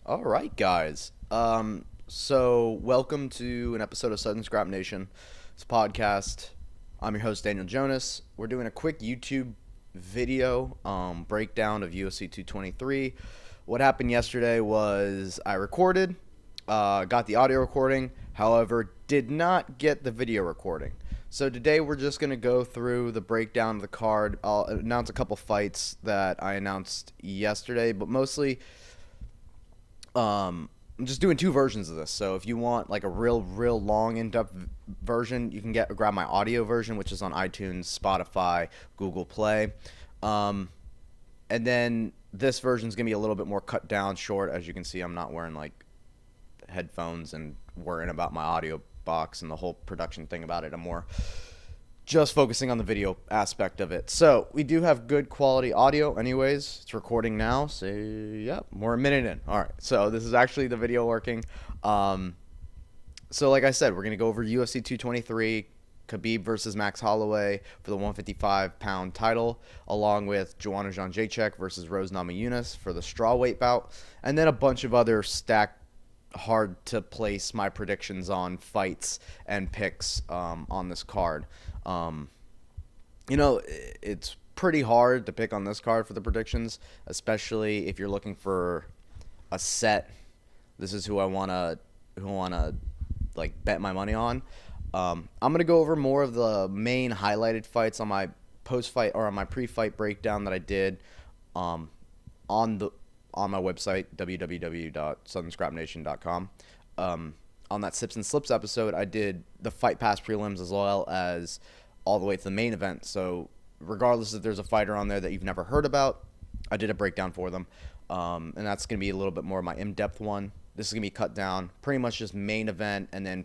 All right, guys. So welcome to an episode of Sudden Scrap Nation. It's a podcast. I'm your host Daniel Jonas. We're doing a quick YouTube video breakdown of UFC 223. What happened yesterday was I recorded, got the audio recording, however, did not get the video recording. So today we're just going to go through the breakdown of the card. I'll announce a couple fights that I announced yesterday, but mostly I'm just doing two versions of this. So if you want like a real long in-depth version, you can grab my audio version, which is on iTunes, Spotify, Google Play. And then this version is going to be a little bit more cut down, short. As you can see, I'm not wearing like headphones and worrying about my audio box and the whole production thing about it. I'm more just focusing on the video aspect of it. So we do have good quality audio anyways. It's recording now. So yeah, we're a minute in. All right. So this is actually the video working. So like I said, we're going to go over UFC 223, Khabib versus Max Holloway for the 155-pound title, along with Joanna Jędrzejczyk versus Rose Namajunas for the strawweight bout, and then a bunch of other stacked, hard to place my predictions on fights and picks on this card. It's pretty hard to pick on this card for the predictions, especially if you're looking for a set. This is who I wanna like bet my money on. I'm gonna go over more of the main highlighted fights on my post-fight or on my pre-fight breakdown that I did on my website, www.southernscrapnation.com. On that Sips and Slips episode, I did the Fight Pass prelims as well as all the way to the main event. So regardless if there's a fighter on there that you've never heard about, I did a breakdown for them. And that's going to be a little bit more of my in-depth one. This is going to be cut down, pretty much just main event and then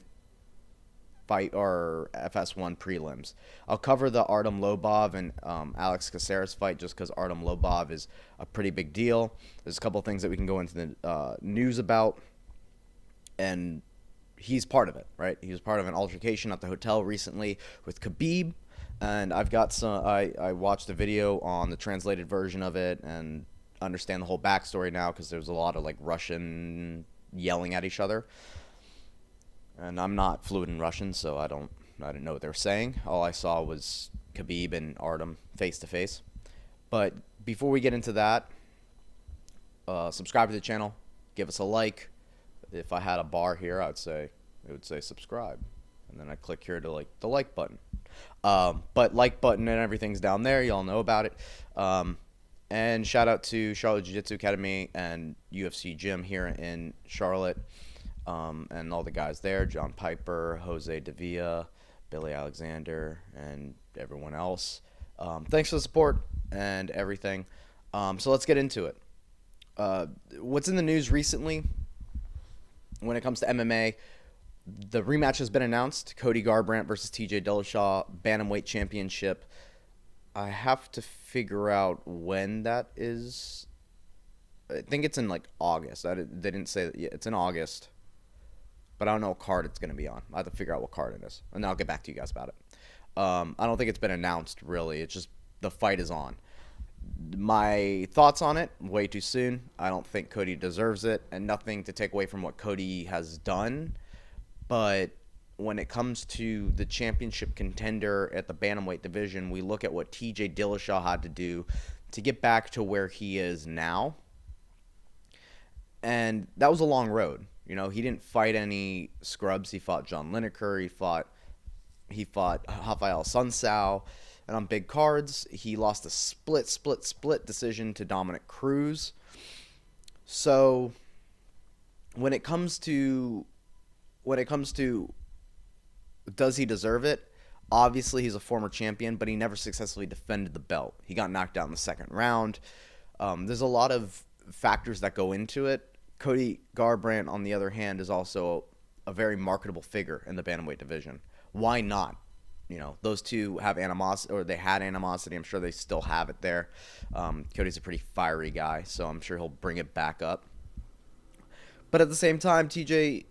fight or FS1 prelims. I'll cover the Artem Lobov and Alex Caceres fight just because Artem Lobov is a pretty big deal. There's a couple of things that we can go into the news about, and he's part of it, right? He was part of an altercation at the hotel recently with Khabib, and I've got some. I watched a video on the translated version of it and understand the whole backstory now because there's a lot of like Russian yelling at each other. And I'm not fluent in Russian, so I didn't know what they were saying. All I saw was Khabib and Artem face to face. But before we get into that, subscribe to the channel, give us a like. If I had a bar here, it would say subscribe, and then I click here to like the like button. But like button and everything's down there. Y'all know about it. And shout out to Charlotte Jiu-Jitsu Academy and UFC Gym here in Charlotte. And all the guys there, John Piper, Jose Davila, Billy Alexander, and everyone else. Thanks for the support and everything. So let's get into it. What's in the news recently when it comes to MMA? The rematch has been announced. Cody Garbrant versus TJ Dillashaw, Bantamweight Championship. I have to figure out when that is. I think it's in like August. They didn't say that. Yeah, it's in August. But I don't know what card it's going to be on. I have to figure out what card it is, and then I'll get back to you guys about it. I don't think it's been announced, really. It's just the fight is on. My thoughts on it, way too soon. I don't think Cody deserves it, and nothing to take away from what Cody has done. But when it comes to the championship contender at the bantamweight division, we look at what TJ Dillashaw had to do to get back to where he is now. And that was a long road. You know, he didn't fight any scrubs. He fought John Lineker. He fought Rafael Sunsao. And on big cards, he lost a split decision to Dominic Cruz. So when it comes to does he deserve it? Obviously, he's a former champion, but he never successfully defended the belt. He got knocked out in the second round. There's a lot of factors that go into it. Cody Garbrandt, on the other hand, is also a very marketable figure in the bantamweight division. Why not? You know, those two have animosity, or they had animosity. I'm sure they still have it there. Cody's a pretty fiery guy, so I'm sure he'll bring it back up. But at the same time, TJ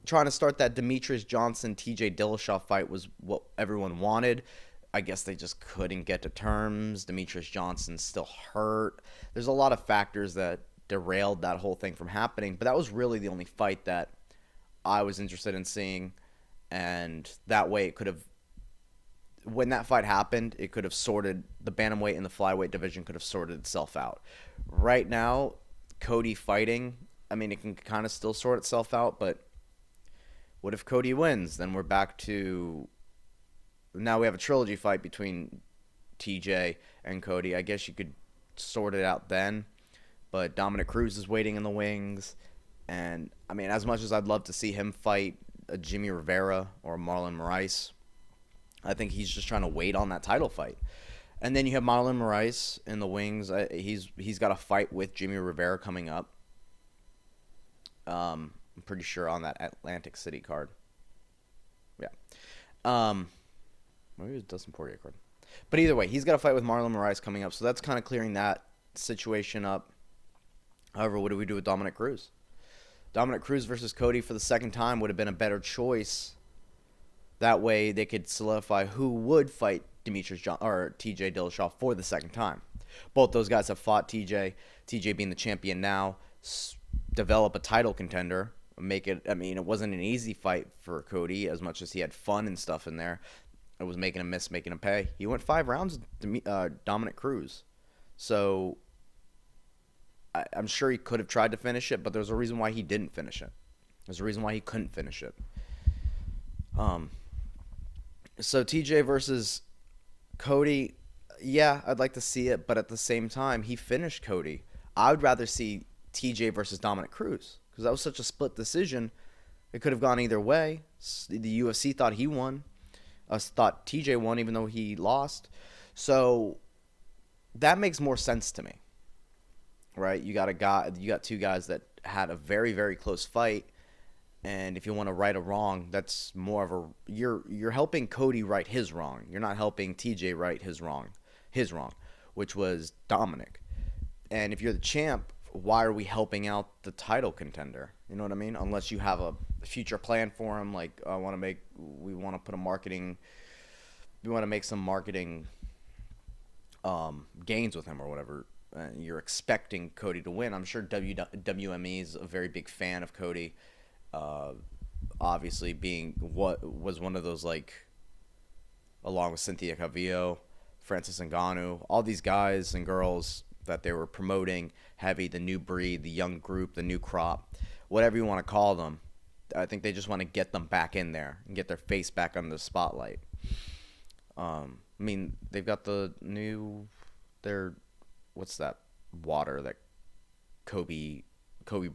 trying to start that Demetrius Johnson-TJ Dillashaw fight was what everyone wanted. I guess they just couldn't get to terms. Demetrius Johnson's still hurt. There's a lot of factors that derailed that whole thing from happening. But that was really the only fight that I was interested in seeing, and that way it could have, when that fight happened, it could have sorted, the bantamweight and the flyweight division could have sorted itself out. Right now, Cody fighting, I mean, it can kind of still sort itself out, but what if Cody wins? Then we're back to, now we have a trilogy fight between TJ and Cody. I guess you could sort it out then, but Dominic Cruz is waiting in the wings. And, I mean, as much as I'd love to see him fight a Jimmy Rivera or Marlon Moraes, I think he's just trying to wait on that title fight. And then you have Marlon Moraes in the wings. He's got a fight with Jimmy Rivera coming up. I'm pretty sure on that Atlantic City card. Yeah. Maybe it was Dustin Poirier card. But either way, he's got a fight with Marlon Moraes coming up. So that's kind of clearing that situation up. However, what do we do with Dominic Cruz? Dominic Cruz versus Cody for the second time would have been a better choice. That way they could solidify who would fight TJ Dillashaw for the second time. Both those guys have fought TJ. TJ being the champion now, develop a title contender, make it, I mean, it wasn't an easy fight for Cody as much as he had fun and stuff in there. It was making him miss, making him pay. He went 5 rounds with Dominic Cruz. So I'm sure he could have tried to finish it, but there's a reason why he didn't finish it. There's a reason why he couldn't finish it. So TJ versus Cody, yeah, I'd like to see it, but at the same time, he finished Cody. I would rather see TJ versus Dominic Cruz because that was such a split decision. It could have gone either way. The UFC thought he won. Us thought TJ won, even though he lost. So that makes more sense to me. Right, you got 2 guys that had a very, very close fight, and if you want to right a wrong, that's more of a you're helping Cody right his wrong. You're not helping TJ right his wrong, which was Dominic. And if you're the champ, why are we helping out the title contender? You know what I mean? Unless you have a future plan for him, like we want to make some marketing gains with him or whatever. You're expecting Cody to win. I'm sure WME is a very big fan of Cody. Obviously, being what was one of those, like, along with Cynthia Calvillo, Francis Ngannou, all these guys and girls that they were promoting heavy, the new breed, the young group, the new crop, whatever you want to call them. I think they just want to get them back in there and get their face back under the spotlight. I mean, they've got what's that water that Kobe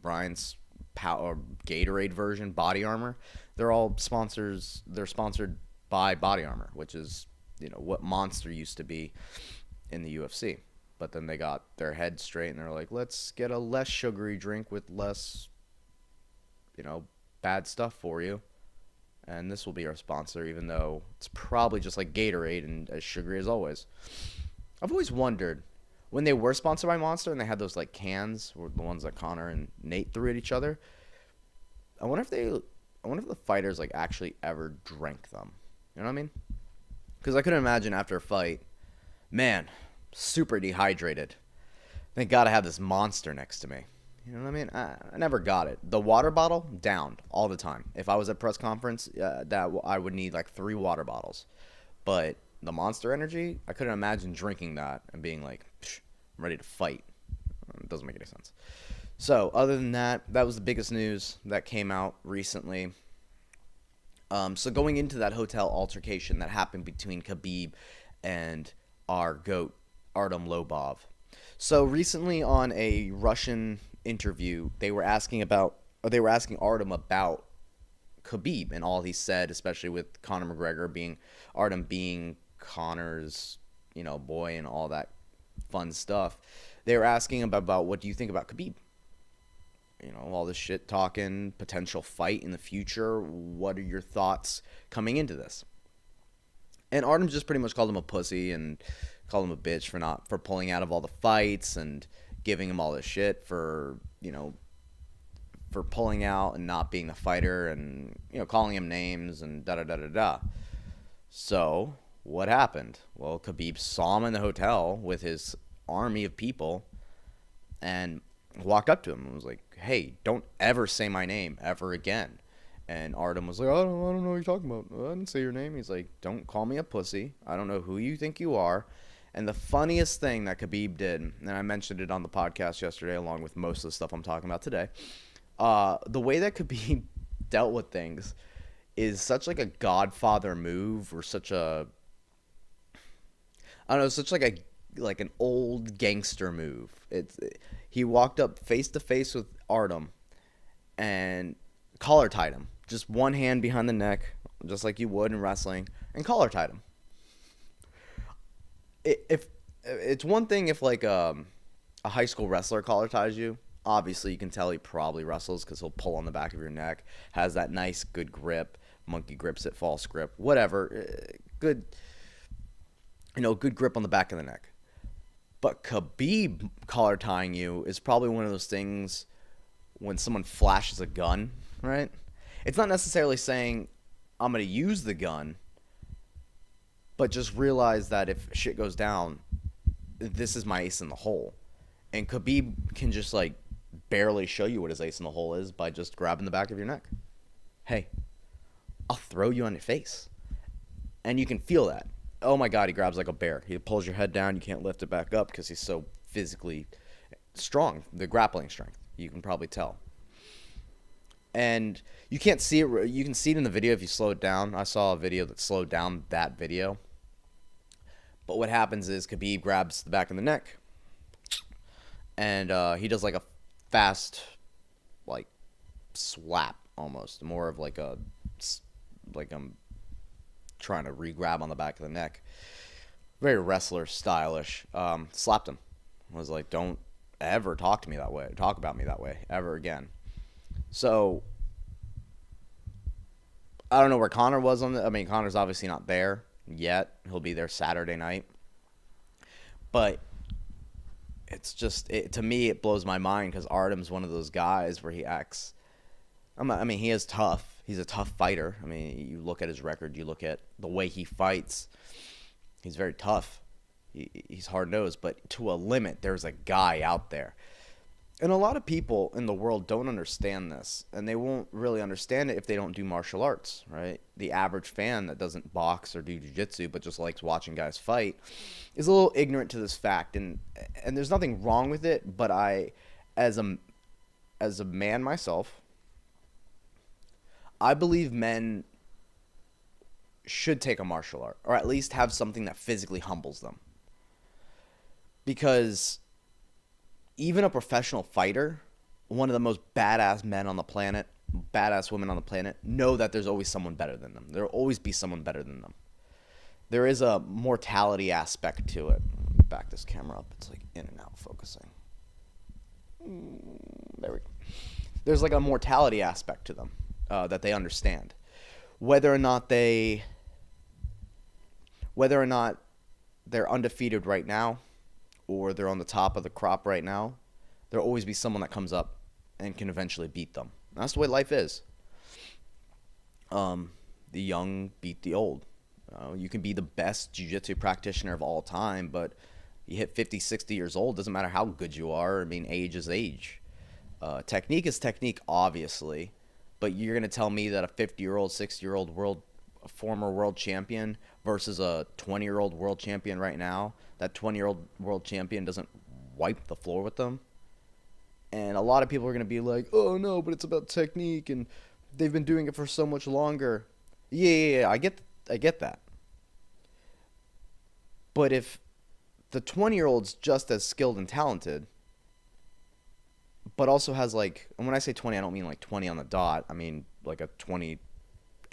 Bryant's Gatorade version, Body Armor. They're all sponsors. They're sponsored by Body Armor, which is, what Monster used to be in the UFC. But then they got their head straight and they're like, let's get a less sugary drink with less, bad stuff for you. And this will be our sponsor, even though it's probably just like Gatorade and as sugary as always. I've always wondered, when they were sponsored by Monster and they had those like cans, or the ones that Connor and Nate threw at each other, I wonder if the fighters like actually ever drank them. You know what I mean? Because I couldn't imagine after a fight, man, super dehydrated. Thank God I have this Monster next to me. You know what I mean? I never got it. The water bottle, downed all the time. If I was at press conference, that I would need like 3 water bottles. But the Monster Energy, I couldn't imagine drinking that and being like, I'm ready to fight. It doesn't make any sense. So, other than that, that was the biggest news that came out recently. So going into that hotel altercation that happened between Khabib and our GOAT, Artem Lobov. So recently on a Russian interview, they were asking Artem about Khabib and all he said, especially with Conor McGregor Artem being Conor's, boy and all that fun stuff. They were asking him about what do you think about Khabib? All this shit talking, potential fight in the future. What are your thoughts coming into this? And Artem just pretty much called him a pussy and called him a bitch for pulling out of all the fights and giving him all this shit for pulling out and not being the fighter and, calling him names and da-da-da-da-da. So, what happened? Well, Khabib saw him in the hotel with his army of people, and walked up to him and was like, hey, don't ever say my name ever again. And Artem was like, I don't know what you're talking about. I didn't say your name. He's like, don't call me a pussy. I don't know who you think you are. And the funniest thing that Khabib did, and I mentioned it on the podcast yesterday along with most of the stuff I'm talking about today, the way that Khabib dealt with things is such like a Godfather move, or such a, I don't know, such like an old gangster move. He walked up face to face with Artem and collar tied him. Just one hand behind the neck, just like you would in wrestling, and collar tied him. If it's one thing if like a high school wrestler collar ties you, obviously you can tell he probably wrestles because he'll pull on the back of your neck, has that nice good grip, monkey grips it, false grip, whatever, good, good grip on the back of the neck. But Khabib collar tying you is probably one of those things when someone flashes a gun, right? It's not necessarily saying I'm going to use the gun, but just realize that if shit goes down, this is my ace in the hole. And Khabib can just like barely show you what his ace in the hole is by just grabbing the back of your neck. Hey, I'll throw you on your face. And you can feel that. Oh my God, he grabs like a bear. He pulls your head down. You can't lift it back up because he's so physically strong. The grappling strength, you can probably tell. And you can't see it. You can see it in the video if you slow it down. I saw a video that slowed down that video. But what happens is Khabib grabs the back of the neck, and he does like a fast, like slap almost, more of like I'm trying to re-grab on the back of the neck. Very wrestler stylish. Slapped him. Was like, don't ever talk about me that way ever again. So, I don't know where Conor was on the. I mean, Conor's obviously not there yet. He'll be there Saturday night. But it's just, to me, it blows my mind because Artem's one of those guys where he acts. He is tough. He's a tough fighter. I mean, you look at his record, you look at the way he fights. He's very tough. He's hard-nosed, but to a limit, there's a guy out there. And a lot of people in the world don't understand this, and they won't really understand it if they don't do martial arts, right? The average fan that doesn't box or do jiu-jitsu but just likes watching guys fight is a little ignorant to this fact, and there's nothing wrong with it, but I, as a man myself, I believe men should take a martial art, or at least have something that physically humbles them. Because even a professional fighter, one of the most badass men on the planet, badass women on the planet, know that there's always someone better than them. There will always be someone better than them. There is a mortality aspect to it. Back this camera up. It's like in and out focusing. There we go. There's like a mortality aspect to them that they understand. Whether or not they're undefeated right now, or they're on the top of the crop right now, there'll always be someone that comes up and can eventually beat them. That's the way life is. The young beat the old. You can be the best jiu-jitsu practitioner of all time, but you hit 50, 60 years old, doesn't matter how good you are. I mean, age is age. Technique is technique, obviously, but you're going to tell me that a 50-year-old, 60-year-old former world champion versus a 20-year-old world champion right now, that 20-year-old world champion doesn't wipe the floor with them? And a lot of people are going to be like, oh no, but it's about technique and they've been doing it for so much longer. Yeah, I get that. But if the 20-year-old's just as skilled and talented, but also has like, and when I say 20, I don't mean like 20 on the dot. I mean like a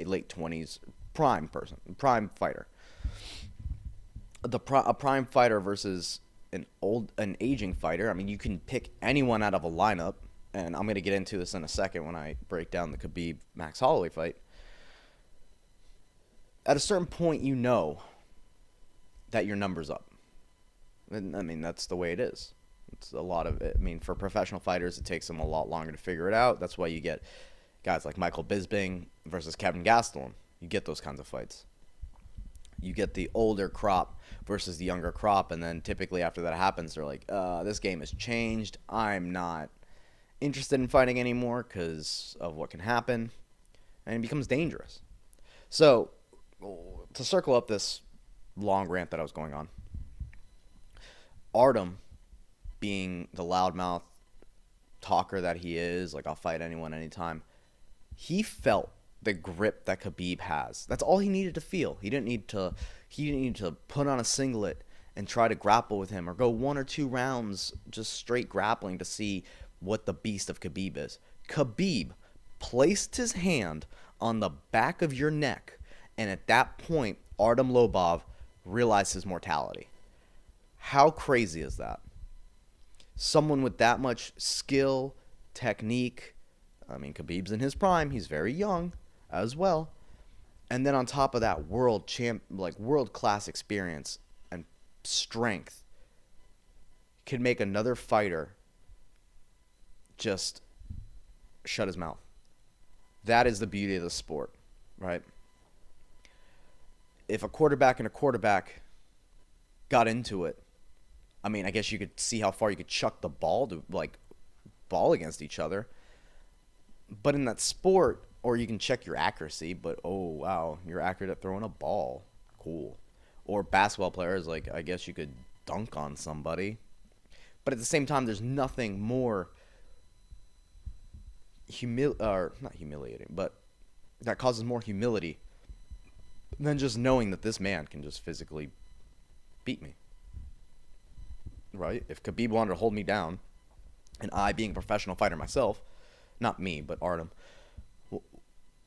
late 20s prime person, prime fighter. A prime fighter versus an aging fighter. I mean, you can pick anyone out of a lineup, and I'm going to get into this in a second when I break down the Khabib Max Holloway fight. At a certain point, you know that your number's up. And, I mean, that's the way it is. It's a lot of it. I mean, for professional fighters, it takes them a lot longer to figure it out. That's why you get guys like Michael Bisping versus Kevin Gastelum. You get those kinds of fights. You get the older crop versus the younger crop, and then typically after that happens, they're like, this game has changed. I'm not interested in fighting anymore because of what can happen, and it becomes dangerous. So, to circle up this long rant that I was going on, Artem, being the loudmouth talker that he is, like, I'll fight anyone anytime, he felt the grip that Khabib has. That's all he needed to feel. He didn't need to put on a singlet and try to grapple with him or go 1 or 2 rounds just straight grappling to see what the beast of Khabib is. Khabib placed his hand on the back of your neck, and at that point, Artem Lobov realized his mortality. How crazy is that? Someone with that much skill, technique. I mean, Khabib's in his prime. He's very young as well. And then on top of that, world class experience and strength can make another fighter just shut his mouth. That is the beauty of the sport, right? If a quarterback and a quarterback got into it, I mean, I guess you could see how far you could chuck the ball to, like, ball against each other. But in that sport, or you can check your accuracy, but, oh, wow, you're accurate at throwing a ball. Cool. Or basketball players, like, I guess you could dunk on somebody. But at the same time, there's nothing more not humiliating, but that causes more humility than just knowing that this man can just physically beat me. Right? If Khabib wanted to hold me down, and I, being a professional fighter myself, not me, but Artem,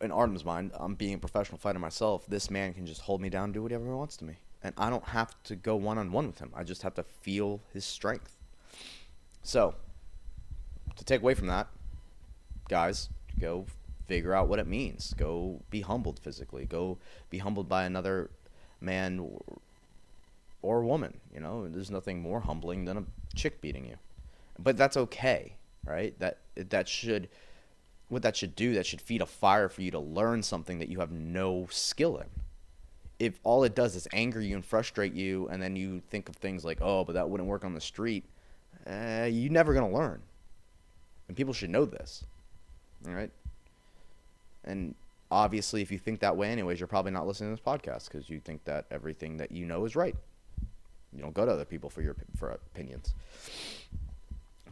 in Artem's mind, I'm being a professional fighter myself, this man can just hold me down and do whatever he wants to me. And I don't have to go one-on-one with him. I just have to feel his strength. So, to take away from that, guys, go figure out what it means. Go be humbled physically. Go be humbled by another man or woman. You know, there's nothing more humbling than a chick beating you. But that's okay, right? That should feed a fire for you to learn something that you have no skill in. If all it does is anger you and frustrate you, and then you think of things like, oh, but that wouldn't work on the street, you're never going to learn. And people should know this, all right? And obviously, if you think that way anyways, you're probably not listening to this podcast because you think that everything that you know is right. You don't go to other people for opinions.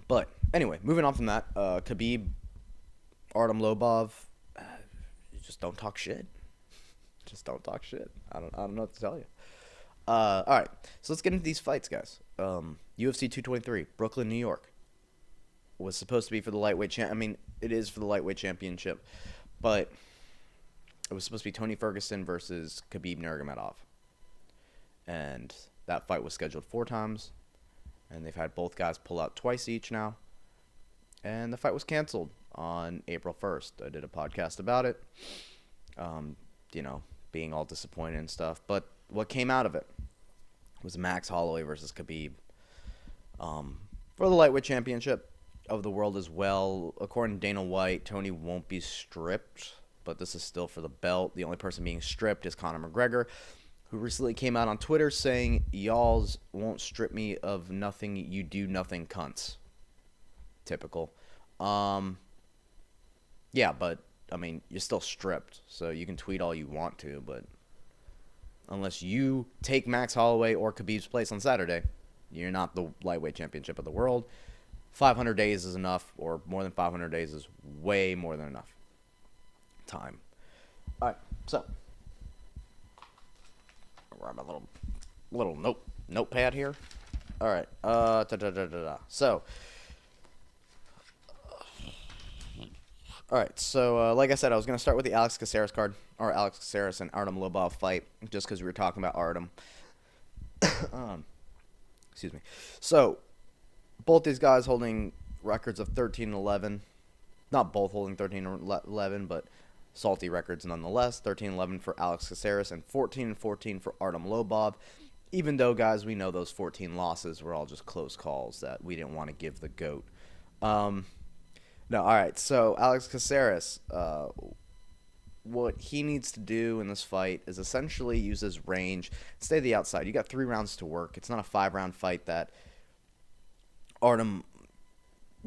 But anyway, moving on from that, Khabib, Artem Lobov, you just don't talk shit. Just don't talk shit. I don't know what to tell you. All right, so let's get into these fights, guys. UFC 223, Brooklyn, New York, was supposed to be for the lightweight it is for the lightweight championship, but it was supposed to be Tony Ferguson versus Khabib Nurmagomedov, and that fight was scheduled 4 times, and they've had both guys pull out twice each now, and the fight was canceled on April 1st. I did a podcast about it, being all disappointed and stuff. But what came out of it was Max Holloway versus Khabib for the lightweight championship of the world as well. According to Dana White, Tony won't be stripped, but this is still for the belt. The only person being stripped is Conor McGregor, who recently came out on Twitter saying, "Y'alls won't strip me of nothing, you do nothing, cunts." Typical. Yeah, but, I mean, you're still stripped, so you can tweet all you want to, but unless you take Max Holloway or Khabib's place on Saturday, you're not the lightweight championship of the world. 500 days is enough, or more than 500 days is way more than enough time. All right, so grab my little notepad here. All right, so. All right, so like I said, I was going to start with the Alex Caceres card, or Alex Caceres and Artem Lobov fight, just because we were talking about Artem. Excuse me. So, both these guys holding records of 13-11. Not both holding 13-11, but salty records nonetheless. 13-11 for Alex Caceres and 14-14 for Artem Lobov. Even though, guys, we know those 14 losses were all just close calls that we didn't want to give the GOAT. No, all right. So Alex Caceres what he needs to do in this fight is essentially use his range, stay to the outside. You got 3 rounds to work. It's not a 5-round fight that Artem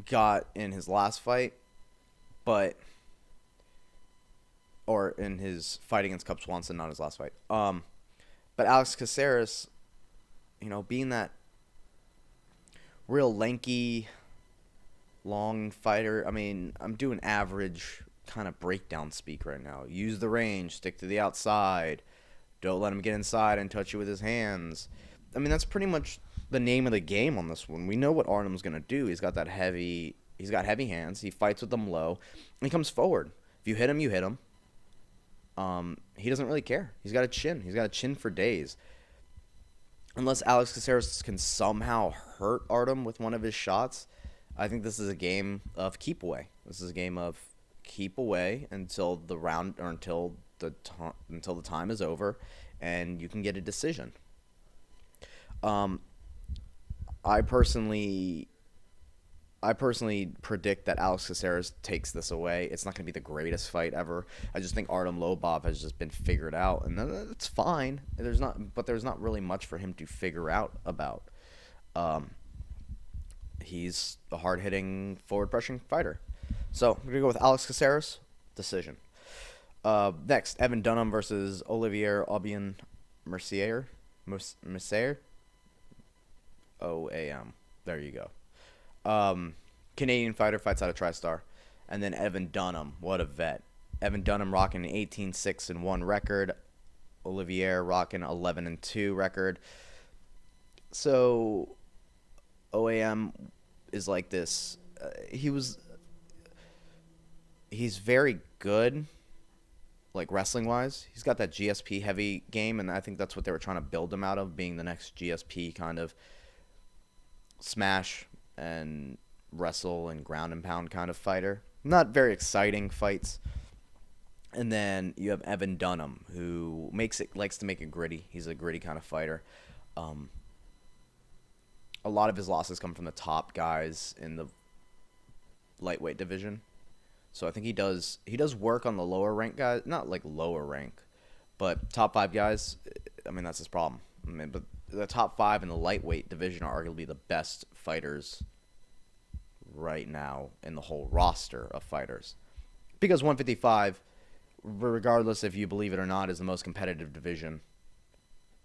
got in his last fight, or in his fight against Cub Swanson, not his last fight. But Alex Caceres, being that real lanky, long fighter. I mean, I'm doing average kind of breakdown speak right now. Use the range, stick to the outside, don't let him get inside and touch you with his hands. I mean, that's pretty much the name of the game on this one. We know what Artem's gonna do. He's got heavy hands. He fights with them low, and he comes forward. If you hit him, you hit him. He doesn't really care. He's got a chin. He's got a chin for days. Unless Alex Caceres can somehow hurt Artem with one of his shots, I think this is a game of keep away. This is a game of keep away until the round, or until the time is over, and you can get a decision. I personally predict that Alex Caceres takes this away. It's not going to be the greatest fight ever. I just think Artem Lobov has just been figured out, and it's fine. There's not really much for him to figure out about. He's a hard-hitting, forward-pressuring fighter. So we're going to go with Alex Caceres. Decision. Next, Evan Dunham versus Olivier Aubin Mercier. OAM. There you go. Canadian fighter, fights out of TriStar. And then Evan Dunham. What a vet. Evan Dunham rocking an 18-6-1 record. Olivier rocking 11-2 record. So OAM is like this. He's very good, like wrestling-wise. He's got that GSP heavy game, and I think that's what they were trying to build him out of, being the next GSP kind of smash and wrestle and ground and pound kind of fighter. Not very exciting fights. And then you have Evan Dunham, who likes to make it gritty. He's a gritty kind of fighter. A lot of his losses come from the top guys in the lightweight division. So I think he does work on the lower rank guys, not like lower rank, but top 5 guys. I mean, that's his problem. I mean, but the top 5 in the lightweight division are arguably the best fighters right now in the whole roster of fighters. Because 155, regardless if you believe it or not, is the most competitive division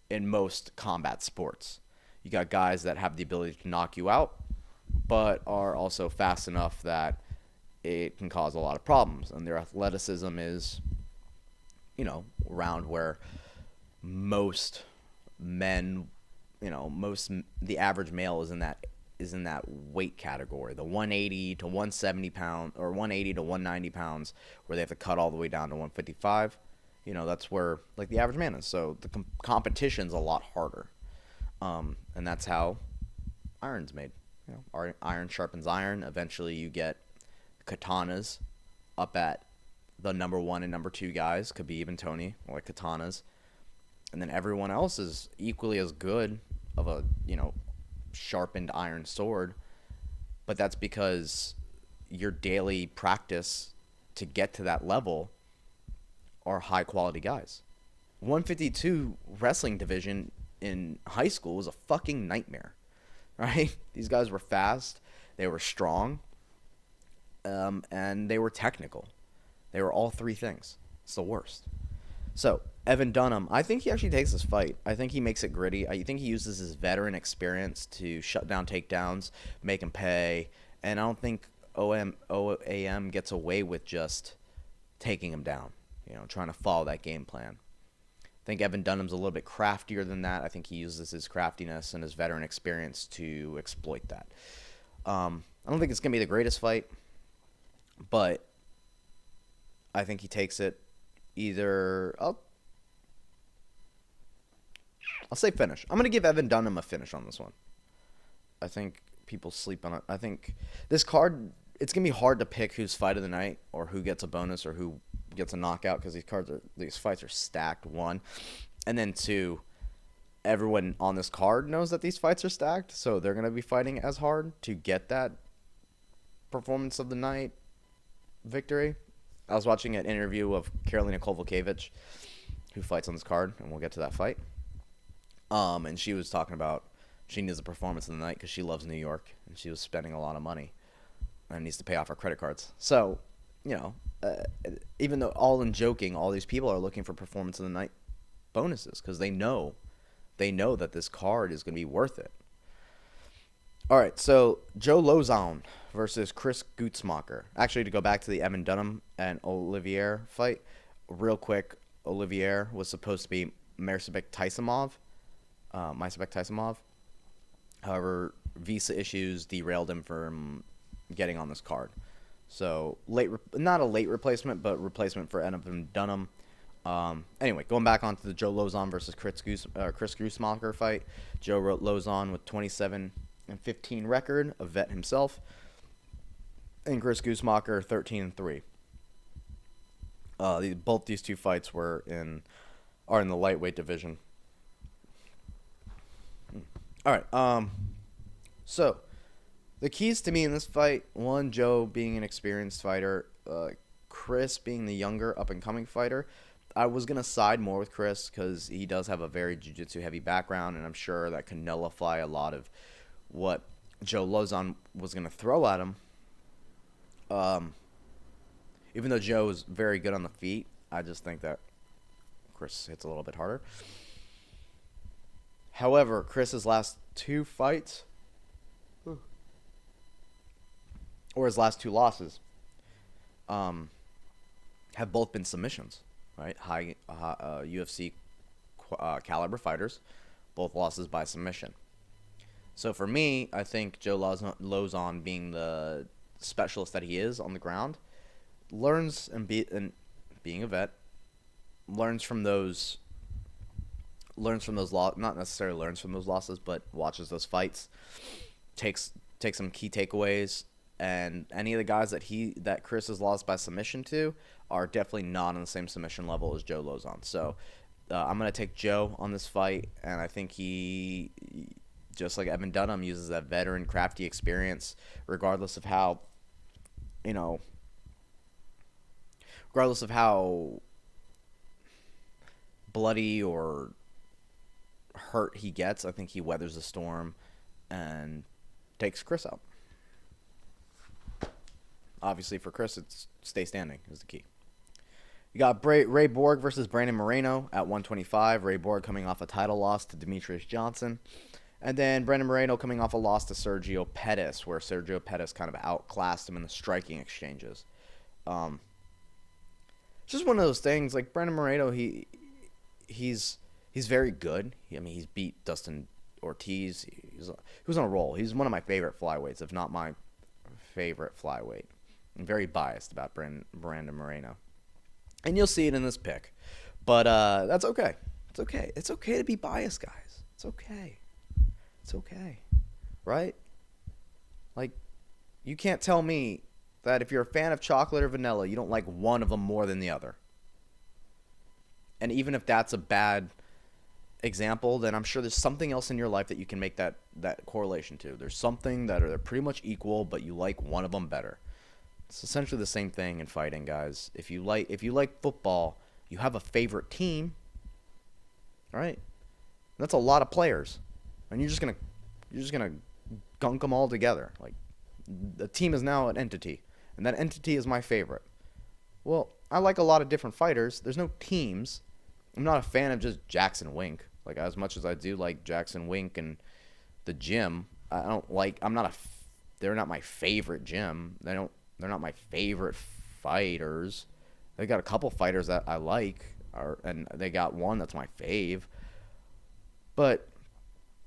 in most combat sports. You got guys that have the ability to knock you out, but are also fast enough that it can cause a lot of problems. And their athleticism is, around where most men, the average male is in that weight category, the 180 to 170 pound, or 180 to 190 pounds, where they have to cut all the way down to 155. That's where like the average man is. So the competition's a lot harder. And that's how iron's made. Iron sharpens iron. Eventually you get katanas up at the number 1 and number 2 guys, Khabib and Tony, like katanas. And then everyone else is equally as good of a, sharpened iron sword. But that's because your daily practice to get to that level are high quality guys. 152 wrestling division in high school was a fucking nightmare, right? These guys were fast, they were strong, and they were technical. They were all 3 things. It's the worst. So Evan Dunham, I think he actually takes this fight. I think he makes it gritty. I think he uses his veteran experience to shut down takedowns, make him pay, and I don't think OAM gets away with just taking him down, trying to follow that game plan. I think Evan Dunham's a little bit craftier than that. I think he uses his craftiness and his veteran experience to exploit that. I don't think it's going to be the greatest fight, but I think he takes it either. I'll say finish. I'm going to give Evan Dunham a finish on this one. I think people sleep on it. I think this card, it's going to be hard to pick who's fight of the night or who gets a bonus or who gets a knockout, because these fights are stacked, 1. And then 2, everyone on this card knows that these fights are stacked, so they're going to be fighting as hard to get that performance of the night victory. I was watching an interview of Karolina Kowalkiewicz, who fights on this card, and we'll get to that fight. And she was talking about she needs a performance of the night because she loves New York, and she was spending a lot of money and needs to pay off her credit cards. So, even though all in joking, all these people are looking for performance of the night bonuses because they know that this card is going to be worth it. All right, so Joe Lauzon versus Chris Gutzmacher. Actually, to go back to the Evan Dunham and Olivier fight, real quick, Olivier was supposed to be Mirsabek Taisimov. However, visa issues derailed him from getting on this card. So, not a late replacement, but replacement for Evan Dunham. Anyway, going back onto the Joe Lauzon versus Chris Gutzmacher fight. Joe Lauzon with 27-15 record, a vet himself, and Chris Gutzmacher 13-3. Both these two fights are in the lightweight division. All right. So the keys to me in this fight: one, Joe being an experienced fighter, Chris being the younger up and coming fighter. I was gonna side more with Chris because he does have a very jiu-jitsu heavy background, and I'm sure that can nullify a lot of what Joe Lauzon was gonna throw at him. Even though Joe is very good on the feet, I just think that Chris hits a little bit harder. However, Chris's last two fights, or his last two losses, have both been submissions, right? High UFC caliber fighters, both losses by submission. So for me, I think Joe Lauzon, being the specialist that he is on the ground, learns and being a vet, learns from those not necessarily learns from those losses, but watches those fights, takes some key takeaways, and any of the guys that Chris has lost by submission to are definitely not on the same submission level as Joe Lauzon. So I'm gonna take Joe on this fight, and I think he, just like Evan Dunham, uses that veteran crafty experience, regardless of how bloody or hurt he gets. I think he weathers the storm and takes Chris out. Obviously, for Chris, it's stay standing is the key. You got Ray Borg versus Brandon Moreno at 125. Ray Borg coming off a title loss to Demetrius Johnson. And then Brandon Moreno coming off a loss to Sergio Pettis, where Sergio Pettis kind of outclassed him in the striking exchanges. Just one of those things. Like Brandon Moreno, he's very good. He's beat Dustin Ortiz. He was on a roll. He's one of my favorite flyweights, if not my favorite flyweight. I'm very biased about Brandon Moreno, and you'll see it in this pick. But that's okay. It's okay. It's okay to be biased, guys. It's okay. It's okay, right? Like, you can't tell me that if you're a fan of chocolate or vanilla, you don't like one of them more than the other. And even if that's a bad example, then I'm sure there's something else in your life that you can make that correlation to. There's something that are pretty much equal, but you like one of them better. It's essentially the same thing in fighting, guys. If you like football, you have a favorite team, right? That's a lot of players, and you're just gonna gunk them all together. Like, the team is now an entity, and that entity is my favorite. Well, I like a lot of different fighters. There's no teams. I'm not a fan of just Jackson Wink. Like, as much as I do like Jackson Wink and the gym, they're not my favorite gym. They're not my favorite fighters. They got a couple fighters that I like, and they got one that's my fave. But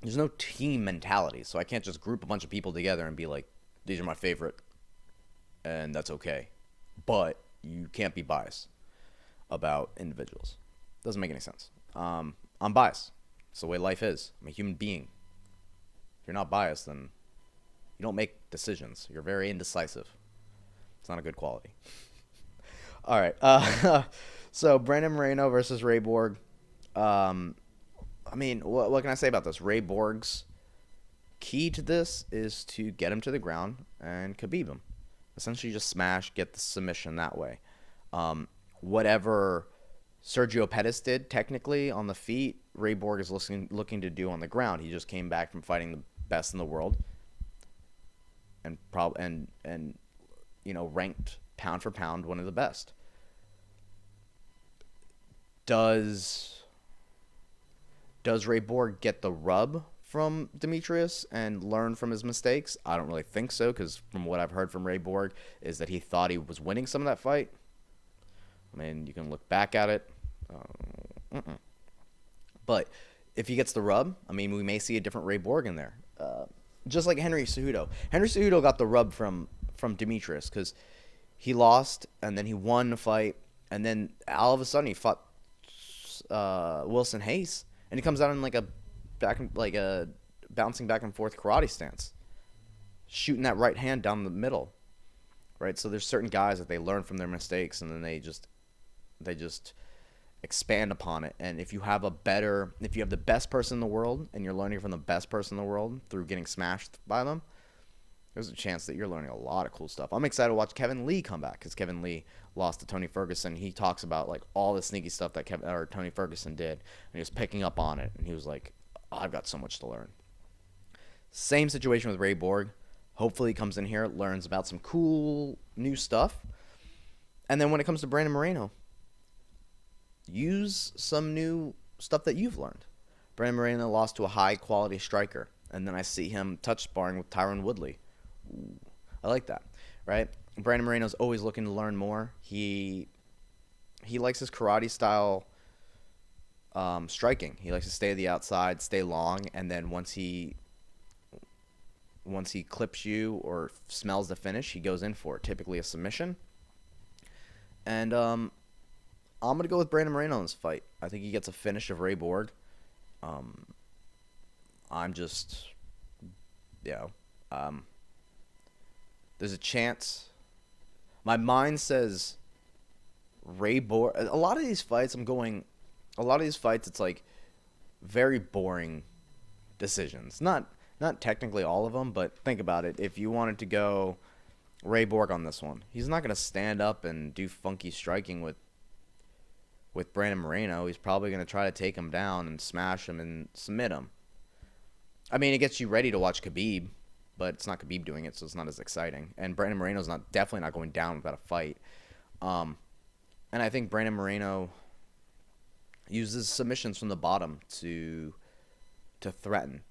there's no team mentality, so I can't just group a bunch of people together and be like, these are my favorite, and that's okay. But you can't be biased about individuals. Doesn't make any sense. I'm biased. It's the way life is. I'm a human being. If you're not biased, then you don't make decisions. You're very indecisive. It's not a good quality. All right. So Brandon Moreno versus Ray Borg. What can I say about this? Ray Borg's key to this is to get him to the ground and Khabib him. Essentially just smash, get the submission that way. Whatever Sergio Pettis did technically on the feet, Ray Borg is looking to do on the ground. He just came back from fighting the best in the world, and ranked pound for pound one of the best. Does Ray Borg get the rub from Demetrius and learn from his mistakes? I don't really think so, because from what I've heard from Ray Borg is that he thought he was winning some of that fight. I mean, you can look back at it. But if he gets the rub, I mean, we may see a different Ray Borg in there. Just like Henry Cejudo. Henry Cejudo got the rub from Demetrius, because he lost, and then he won the fight, and then all of a sudden he fought Wilson Hayes, and he comes out in like a bouncing back and forth karate stance, shooting that right hand down the middle, right? So there's certain guys that they learn from their mistakes, and then they just expand upon it. And if you have the best person in the world, and you're learning from the best person in the world through getting smashed by them, there's a chance that you're learning a lot of cool stuff. I'm excited to watch Kevin Lee come back, because Kevin Lee lost to Tony Ferguson. He talks about like all the sneaky stuff that Tony Ferguson did, and he was picking up on it, and he was like, oh, I've got so much to learn. Same situation with Ray Borg. Hopefully he comes in here, learns about some cool new stuff. And then when it comes to Brandon Moreno, use some new stuff that you've learned. Brandon Moreno lost to a high-quality striker, and then I see him touch sparring with Tyron Woodley. Ooh, I like that, right? Brandon Moreno's always looking to learn more. He likes his karate style striking. He likes to stay to the outside, stay long, and then once he clips you or smells the finish, he goes in for it, typically a submission. And I'm going to go with Brandon Moreno in this fight. I think he gets a finish of Ray Borg. There's a chance. My mind says Ray Borg. A lot of these fights, it's like very boring decisions. Not technically all of them, but think about it. If you wanted to go Ray Borg on this one, he's not going to stand up and do funky striking with Brandon Moreno. He's probably going to try to take him down and smash him and submit him. I mean, it gets you ready to watch Khabib, but it's not Khabib doing it, so it's not as exciting. And Brandon Moreno's definitely not going down without a fight. And I think Brandon Moreno uses submissions from the bottom to threaten,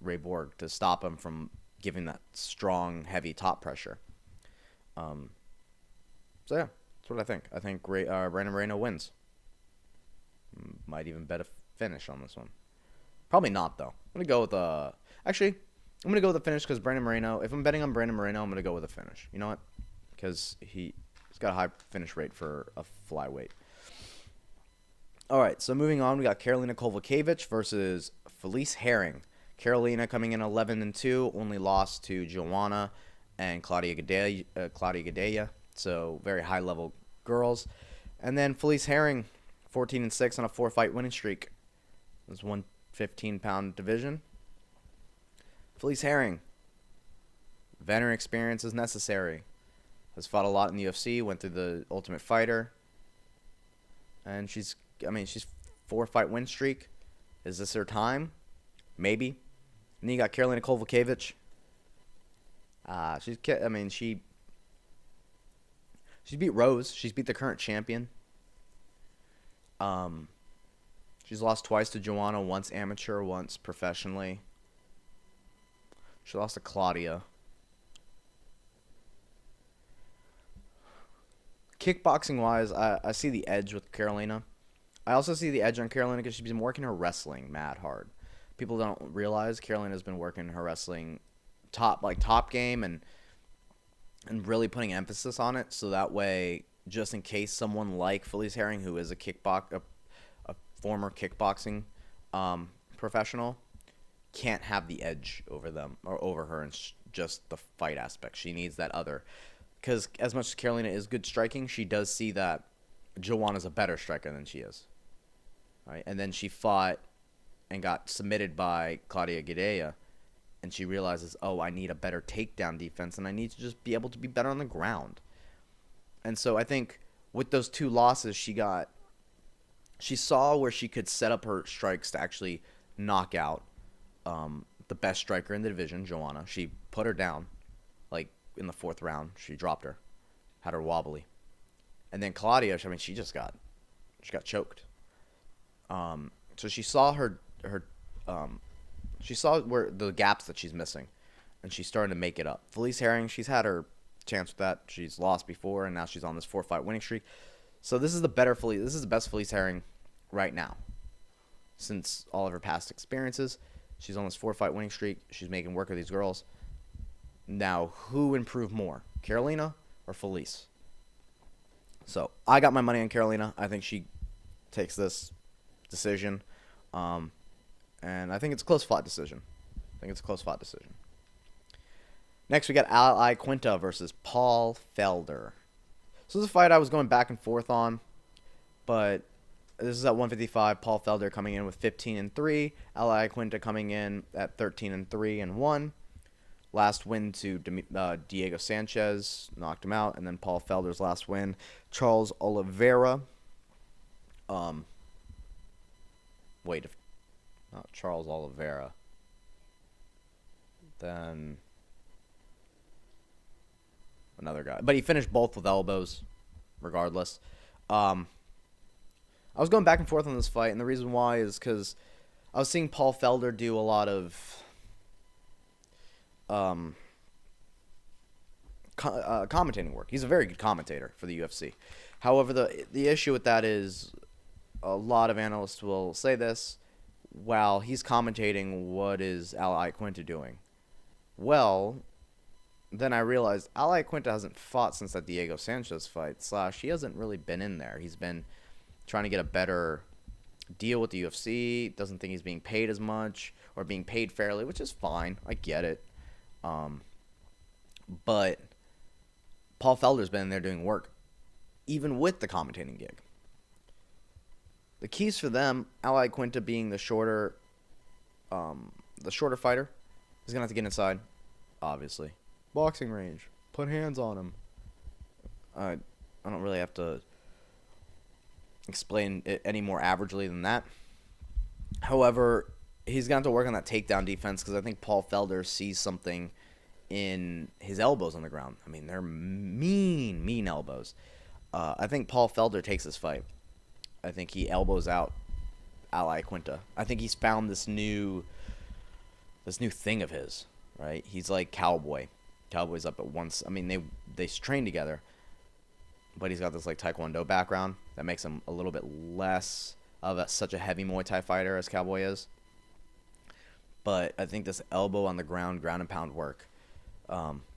Ray Borg, to stop him from giving that strong, heavy top pressure. So yeah, that's what I think. I think Brandon Moreno wins. Might even bet a finish on this one. Probably not, though. I'm going to go with I'm going to go with the finish, because Brandon Moreno, if I'm betting on Brandon Moreno, I'm going to go with a finish. You know what? Because he's got a high finish rate for a flyweight. All right, so moving on, we got Karolina Kowalkiewicz versus Felice Herring. Karolina coming in 11-2, only lost to Joanna and Claudia Gadelha, so very high-level girls. And then Felice Herring, 14-6 on a 4-fight winning streak. It was 115-pound division. Felice Herring, veteran experience is necessary. Has fought a lot in the UFC, went through the Ultimate Fighter. And she's 4-fight win streak. Is this her time? Maybe. And then you got Karolina Kowalkiewicz. She's beat Rose. She's beat the current champion. She's lost twice to Joanna, once amateur, once professionally. She lost to Claudia. Kickboxing-wise, I see the edge with Karolina. I also see the edge on Karolina because she's been working her wrestling mad hard. People don't realize Karolina's been working her wrestling top game and really putting emphasis on it, so that way, just in case someone like Felice Herring, who is a former kickboxing professional, can't have the edge over them or over her in just the fight aspect. She needs that other. Because as much as Karolina is good striking, she does see that Joanna's a better striker than she is. Right? And then she fought and got submitted by Claudia Gadelha, and she realizes, oh, I need a better takedown defense, and I need to just be able to be better on the ground. And so I think with those 2 losses, she saw where she could set up her strikes to actually knock out the best striker in the division, Joanna. She put her down, like in the 4th round. She dropped her, had her wobbly, and then Claudia. I mean, she got choked. So she saw she saw where the gaps that she's missing, and she's starting to make it up. Felice Herring, she's had her chance with that. She's lost before, and now she's on this 4-fight winning streak. So this is the best Felice Herring right now. Since all of her past experiences, she's on this 4-fight winning streak. She's making work of these girls. Now, who improved more, Carolina or Felice? So I got my money on Carolina. I think she takes this decision, and I think it's a close fought decision. Next, we got Ali Quinta versus Paul Felder. So this is a fight I was going back and forth on, but this is at 155. Paul Felder coming in with 15-3. Ali Quinta coming in at 13-3-1. Last win to Diego Sanchez, knocked him out, and then Paul Felder's last win, Charles Oliveira. Not Charles Oliveira. Then another guy, but he finished both with elbows, regardless. I was going back and forth on this fight, and the reason why is because I was seeing Paul Felder do a lot of commentating work. He's a very good commentator for the UFC. However, the issue with that is a lot of analysts will say this while he's commentating, what is Ali Quinta doing? Well, then I realized Ali Quinta hasn't fought since that Diego Sanchez fight, / he hasn't really been in there. He's been trying to get a better deal with the UFC, doesn't think he's being paid as much or being paid fairly, which is fine. I get it. But Paul Felder's been in there doing work, even with the commentating gig. The keys for them, Ali Quinta being the shorter fighter, he's gonna have to get inside, obviously. Boxing range, put hands on him. I don't really have to explain it any more averagely than that. However, he's going to have to work on that takedown defense because I think Paul Felder sees something in his elbows on the ground. I mean, they're mean elbows. I think Paul Felder takes this fight. I think he elbows out Ali Quinta. I think he's found this new thing of his, right? He's like Cowboy. Cowboy's up at once. I mean, they train together, but he's got this like Taekwondo background that makes him a little bit less of such a heavy Muay Thai fighter as Cowboy is. But I think this elbow on the ground and pound work.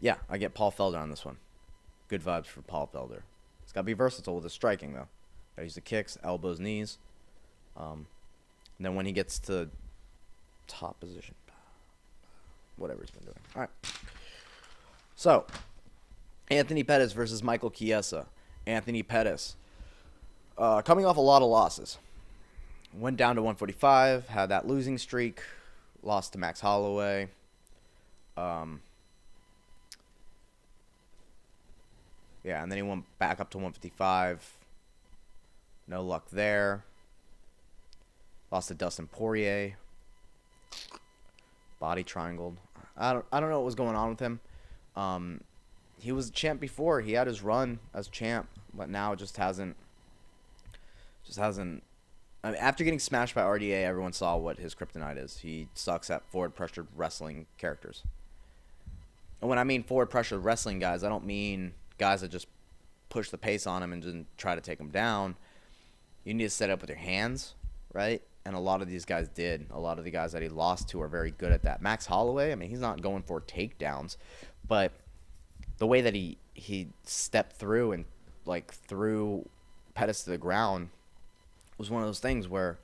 Yeah, I get Paul Felder on this one. Good vibes for Paul Felder. He's got to be versatile with his striking, though. Got to use the kicks, elbows, knees. And then when he gets to top position, whatever he's been doing. All right. So, Anthony Pettis versus Michael Chiesa. Anthony Pettis, coming off a lot of losses. Went down to 145, had that losing streak, lost to Max Holloway. Yeah, and then he went back up to 155. No luck there. Lost to Dustin Poirier. Body triangled. I don't know what was going on with him. He was champ before. He had his run as champ, but now it just hasn't. I mean, after getting smashed by RDA, everyone saw what his kryptonite is. He sucks at forward pressured wrestling characters. And when I mean forward pressured wrestling guys, I don't mean guys that just push the pace on him and just try to take him down. You need to set up with your hands, right? And a lot of these guys did. A lot of the guys that he lost to are very good at that. Max Holloway, I mean, he's not going for takedowns, but the way that he stepped through and like threw Pettis to the ground was one of those things where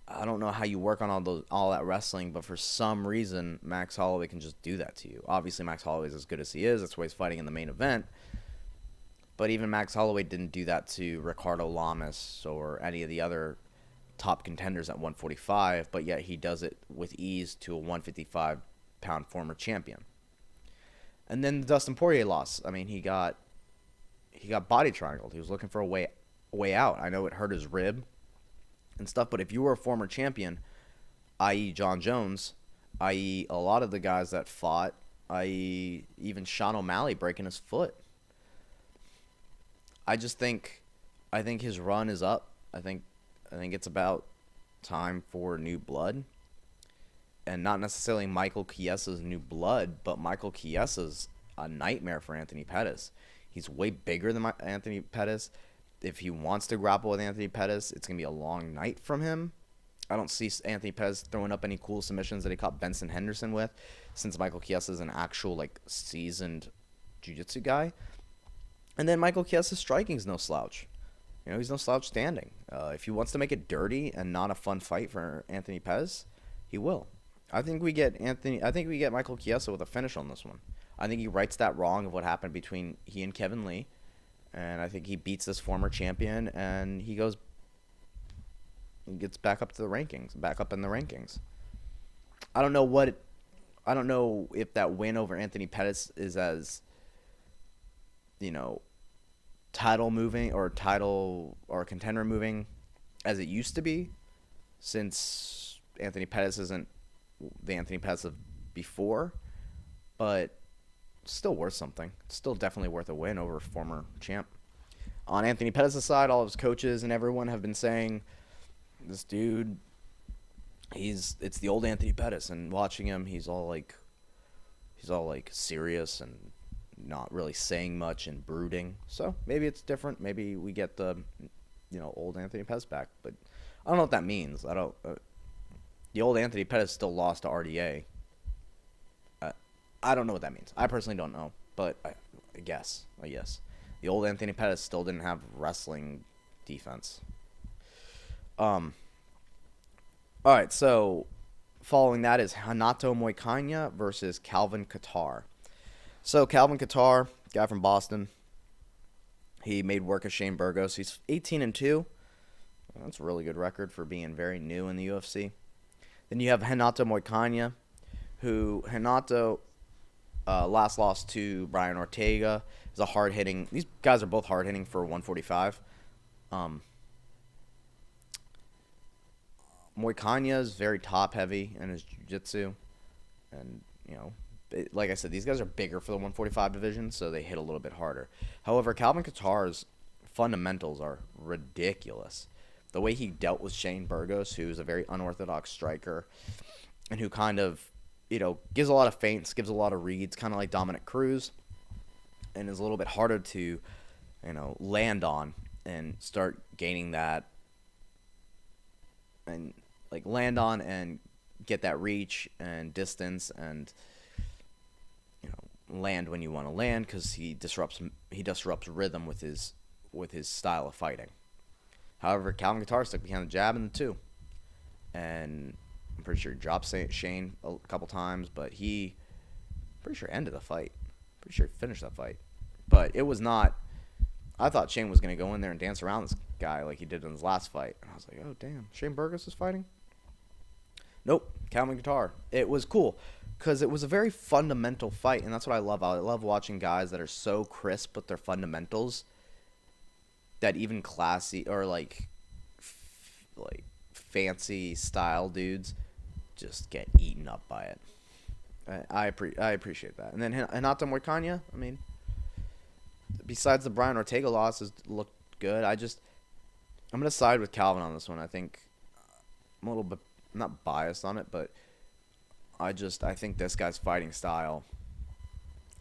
I don't know how you work on all that wrestling, but for some reason Max Holloway can just do that to you. Obviously, Max Holloway is as good as he is. That's why he's fighting in the main event. But even Max Holloway didn't do that to Ricardo Lamas or any of the other top contenders at 145, but yet he does it with ease to a 155-pound former champion. And then the Dustin Poirier loss. I mean, he he got body triangled. He was looking for a way out. I know it hurt his rib and stuff, but if you were a former champion, i.e. John Jones, i.e. a lot of the guys that fought, i.e. even Sean O'Malley breaking his foot, I think his run is up. I think it's about time for new blood. And not necessarily Michael Chiesa's new blood, but Michael Chiesa's a nightmare for Anthony Pettis. He's way bigger than Anthony Pettis. If he wants to grapple with Anthony Pettis, it's going to be a long night from him. I don't see Anthony Pettis throwing up any cool submissions that he caught Benson Henderson with, since Michael Chiesa is an actual, like, seasoned jiu-jitsu guy. And then Michael Chiesa's striking is no slouch. You know, he's no slouch standing. If he wants to make it dirty and not a fun fight for Anthony Pettis, he will. I think we get Michael Chiesa with a finish on this one. I think he rights that wrong of what happened between he and Kevin Lee, and I think he beats this former champion, and he gets back up in the rankings. I don't know if that win over Anthony Pettis is as, you know, title or contender moving as it used to be, since Anthony Pettis isn't the Anthony Pettis of before, but still worth something. Still definitely worth a win over a former champ. On Anthony Pettis' side, all of his coaches and everyone have been saying, this dude, it's the old Anthony Pettis, and watching him, he's all like serious and not really saying much and brooding. So maybe it's different. Maybe we get the, you know, old Anthony Pettis back, but I don't know what that means. The old Anthony Pettis still lost to RDA. I don't know what that means. I personally don't know, but I guess. The old Anthony Pettis still didn't have wrestling defense. All right, so following that is Renato Moicano versus Calvin Kattar. So Calvin Kattar, guy from Boston, he made work of Shane Burgos. He's 18-2. That's a really good record for being very new in the UFC. Then you have Renato Moicano, who last lost to Brian Ortega. Is a hard-hitting. These guys are both hard-hitting for 145. Moicano is very top-heavy in his jiu-jitsu. And, you know, like I said, these guys are bigger for the 145 division, so they hit a little bit harder. However, Calvin Kattar's fundamentals are ridiculous. The way he dealt with Shane Burgos, who's a very unorthodox striker, and who kind of, you know, gives a lot of feints, gives a lot of reads, kind of like Dominic Cruz, and is a little bit harder to, you know, land on and start gaining that, and like land on and get that reach and distance, and, you know, land when you want to land, because he disrupts rhythm with his style of fighting. However, Calvin Kattar stuck behind the jab and the two, and I'm pretty sure he dropped Shane a couple times, but pretty sure ended the fight. Pretty sure he finished that fight. But it was not. I thought Shane was going to go in there and dance around this guy like he did in his last fight. And I was like, oh, damn, Shane Burgos is fighting? Nope, Calvin Kattar. It was cool because it was a very fundamental fight, and that's what I love. I love watching guys that are so crisp with their fundamentals that even classy or like fancy style dudes just get eaten up by it. I appreciate that. And then Renato Moicano, I mean, besides the Brian Ortega losses, looked good. I'm going to side with Calvin on this one. I think I'm a little bit, not biased on it, but I think this guy's fighting style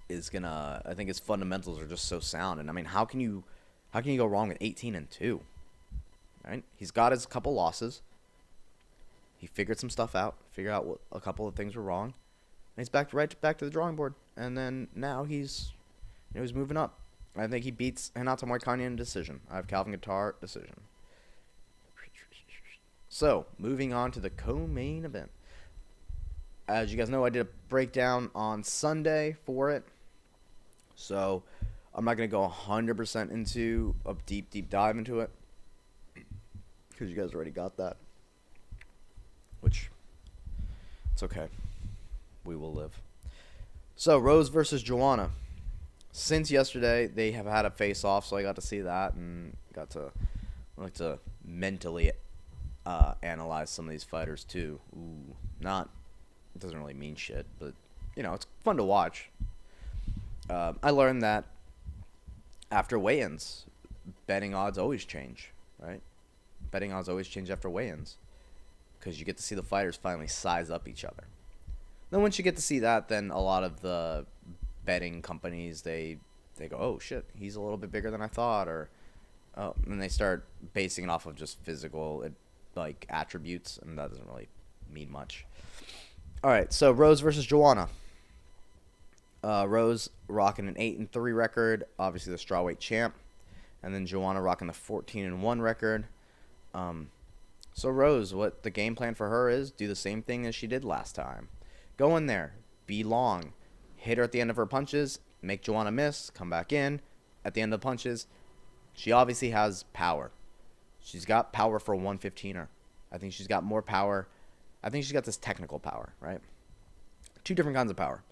is I think his fundamentals are just so sound. And I mean, how can you go wrong with 18-2? Right? He's got his couple losses. He figured some stuff out. Figured out what a couple of things were wrong. And he's back to the drawing board. And then now he's moving up. I think he beats Renato Moicano in decision. I have Calvin Kattar decision. So, moving on to the co-main event. As you guys know, I did a breakdown on Sunday for it. So, I'm not going to go 100% into a deep dive into it, because you guys already got that. Which, it's okay. We will live. So, Rose versus Joanna. since yesterday, they have had a face-off, so I got to see that and like to mentally analyze some of these fighters too. Ooh, not it doesn't really mean shit, but it's fun to watch. I learned that after weigh-ins, betting odds always change, right? Betting odds always change after weigh-ins because you get to see the fighters finally size up each other. Then once you get to see that, then a lot of the betting companies, they go, oh shit, he's a little bit bigger than I thought, or and they start basing it off of just physical like attributes, and that doesn't really mean much. All right, so Rose versus Joanna. Rose rocking an 8-3 record, obviously the strawweight champ, and then Joanna rocking the 14-1 record. So Rose, what the game plan for her is, do the same thing as she did last time. Go in there, be long, hit her at the end of her punches, make Joanna miss, come back in at the end of the punches. She obviously has power. She's got power for a 115er. I think she's got more power. I think she's got this technical power, right? Two different kinds of power.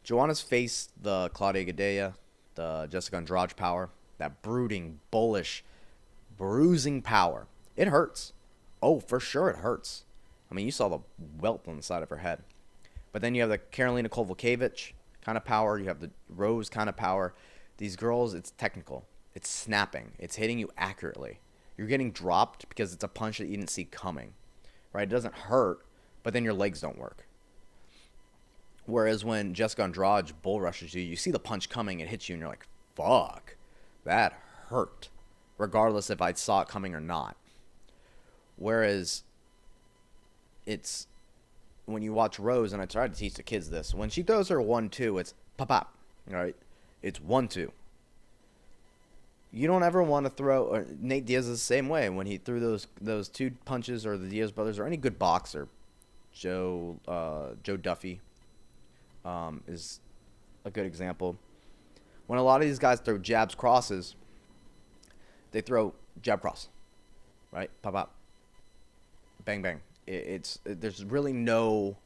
Joanna's faced the Claudia Gadelha, the Jessica Andrade power, that brooding, bullish, bruising power. It hurts. Oh, for sure it hurts. I mean, you saw the welt on the side of her head. But then you have the Karolina Kowalkiewicz kind of power. You have the Rose kind of power. These girls, it's technical. It's snapping. It's hitting you accurately. You're getting dropped because it's a punch that you didn't see coming, right? It doesn't hurt, but then your legs don't work. Whereas when Jessica Andrade bull rushes you, you see the punch coming, it hits you, and you're like, fuck, that hurt, regardless if I saw it coming or not. Whereas it's when you watch Rose, and I try to teach the kids this, when she throws her 1-2, it's pop, right? It's 1-2. You don't ever want to throw, or Nate Diaz is the same way. When he threw those two punches, or the Diaz brothers, or any good boxer, Joe Duffy is a good example. When a lot of these guys throw jabs, crosses, they throw jab, cross, right? Pop, bang, bang. There's really no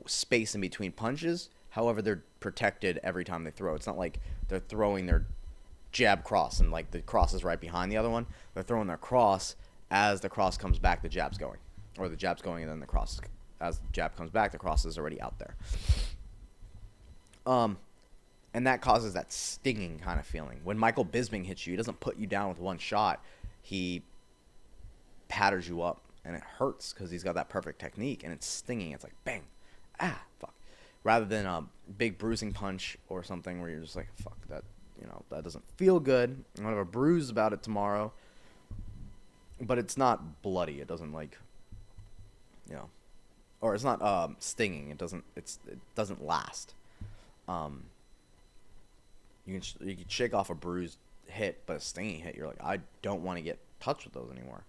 space in between punches. However, they're protected every time they throw. It's not like they're throwing their jab cross and like the cross is right behind the other one. They're throwing their cross as the cross comes back, the jab's going. Or the jab's going and then the cross, as the jab comes back, the cross is already out there. And that causes that stinging kind of feeling. When Michael Bisping hits you, he doesn't put you down with one shot. He patters you up, and it hurts because he's got that perfect technique, and it's stinging. It's like, bang, fuck. Rather than a big bruising punch or something where you're just like, fuck, that doesn't feel good. I'm going to have a bruise about it tomorrow. But it's not bloody. It doesn't or it's not stinging. It doesn't last. You can shake off a bruised hit, but a stinging hit, you're like, I don't want to get touched with those anymore.